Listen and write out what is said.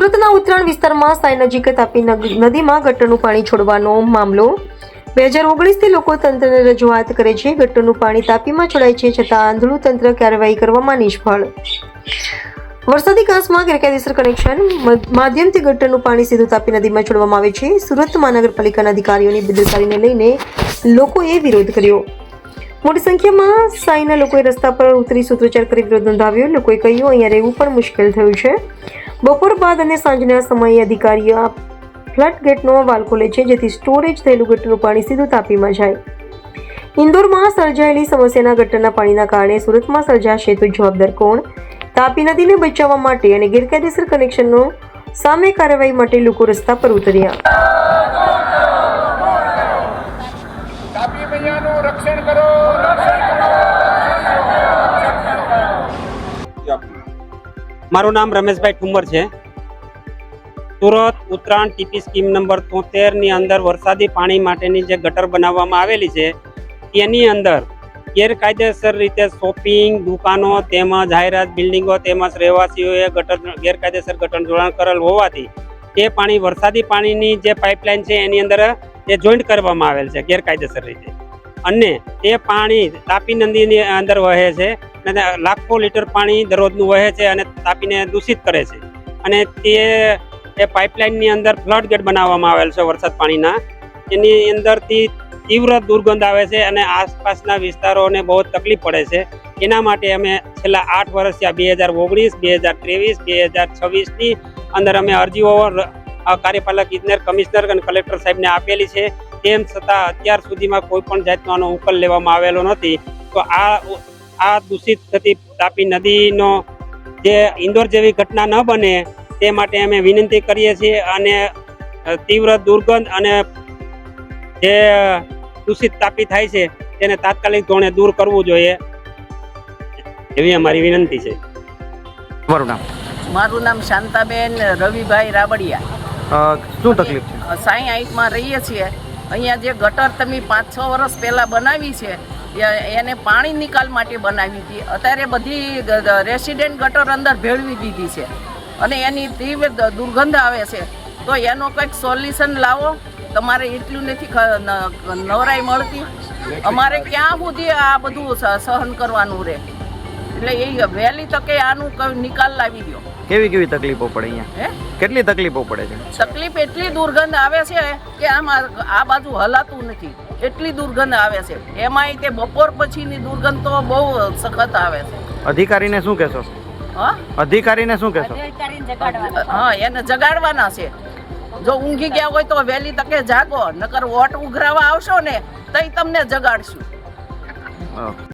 સુરતના ઉત્તરાયણ વિસ્તારમાં સાઈ નજીક તાપી નદીમાં ગટરનું પાણી છોડવાનો મામલો 2019થી લોકો તંત્રને રજૂઆત કરે છે. ગટરનું પાણી તાપીમાં છોડાય છે, છતાં આંધળું તંત્ર કાર્યવાહી કરવામાં નિષ્ફળ. વરસાદી કાંસમાં ગેરકાયદેસર કનેક્શન માધ્યમથી ગટરનું પાણી સીધું તાપી નદીમાં છોડવામાં આવે છે. સુરત મહાનગરપાલિકાના અધિકારીઓની બેદરકારીને લઈને લોકોએ વિરોધ કર્યો. મોટી સંખ્યામાં સાઈના લોકોએ રસ્તા પર ઉતરી સૂત્રોચ્ચાર કરી વિરોધ નોંધાવ્યો. લોકોએ કહ્યું, અહીંયા રહેવું પણ મુશ્કેલ થયું છે. બપોર બાદ અને સાંજના સમયે અધિકારીઓ ફ્લડ ગેટનો વાલ ખોલે છે, જેથી સ્ટોરેજ થયેલું ગટરનું પાણી સીધું તાપીમાં જાય. ઇન્દોરમાં સર્જાયેલી સમસ્યાના ગટરના પાણીના કારણે સુરતમાં સર્જાશે તો જવાબદાર કોણ? તાપી નદીને બચાવવા માટે અને ગેરકાયદેસર કનેક્શનનો સામે કાર્યવાહી માટે લોકો રસ્તા પર ઉતર્યા. તાપી મૈયાનું રક્ષણ કરો, મારું નામ રમેશભાઈ ઠુમર છે. Surat Uttarayan TP scheme number 73 ની અંદર વરસાદી પાણી માટેની જે ગટર બનાવવામાં આવેલી છે તેની અંદર ગેરકાયદેસર રીતે શોપિંગ દુકાનો તેમજ જાહેરાત બિલ્ડિંગો તેમજ રહેવાસીઓએ ગેરકાયદેસર ગટર જોડાણ કરેલ હોવાથી તે પાણી વરસાદી પાણીની જે પાઇપલાઇન છે એની અંદર તે જોઈન્ટ કરવામાં આવેલ છે ગેરકાયદેસર રીતે, અને તે પાણી તાપી નદીની અંદર વહે છે અને લાખો લીટર પાણી દરરોજનું વહે છે અને તાપીને દૂષિત કરે છે. અને તે પાઇપલાઇનની અંદર ફ્લડ ગેટ બનાવવામાં આવેલ છે વરસાદ પાણીના, એની અંદરથી તીવ્ર દુર્ગંધ આવે છે અને આસપાસના વિસ્તારોને બહુ તકલીફ પડે છે. એના માટે અમે છેલ્લા 8 વર્ષથી 2019, 2023, 2026ની અંદર અમે અરજીઓ કાર્યપાલક ઇજનેર, કમિશનર અને કલેક્ટર સાહેબને આપેલી છે. તેમ છતાં અત્યાર સુધીમાં કોઈ પણ જાતનો આનો ઉકેલ લેવામાં આવેલો નથી. તો આ દૂષિત થતી તાપી નદીનો જે ઇન્દોર જેવી ઘટના ન બને તે માટે અમે વિનંતી કરીએ છીએ, અને તીવ્ર દુર્ગંધ અને જે દૂષિત તાપી થાય છે તેને તાત્કાલિક ધોરણે દૂર કરવું જોઈએ એવી અમારી વિનંતી છે. મારું નામ શાંતાબેન રવિભાઈ રાબડિયા. શું તકલીફ છે? સાઈ હાઈટમાં રહીએ છીએ. અહીંયા જે ગટર તમે 5-6 વર્ષ પહેલાં બનાવી છે એને પાણી નિકાલ માટે બનાવી હતી. અત્યારે બધી રેસિડેન્ટ ગટર અંદર ભેળવી દીધી છે અને એની તીવ્ર દુર્ગંધ આવે છે. તો એનો કંઈક સોલ્યુશન લાવો. તમારે એટલું નથી નવરાઈ મળતી, અમારે ક્યાં સુધી આ બધું સહન કરવાનું રહે? એટલે એ વહેલી તકે આનું નિકાલ લાવી દો. કેવી તકલીફો પડે અહીંયા? કેટલી તકલીફો પડે છે? તકલીફ એટલી દુર્ગંધ આવે છે કે આમાં આ બાજુ હલાતું નથી, એટલી દુર્ગંધ આવે છે. એમાંય તે બપોર પછીની દુર્ગંધ તો બહુ સખત આવે છે. અધિકારીને શું કહેશો? અધિકારીને શું કહેશો? હા, એને જગાડવાના છે. જો ઊંઘી ગયા હોય તો વહેલી તકે જાગો, નકર વોટ ઉઘરાવા આવશો ને તઈ તમને જગાડશું.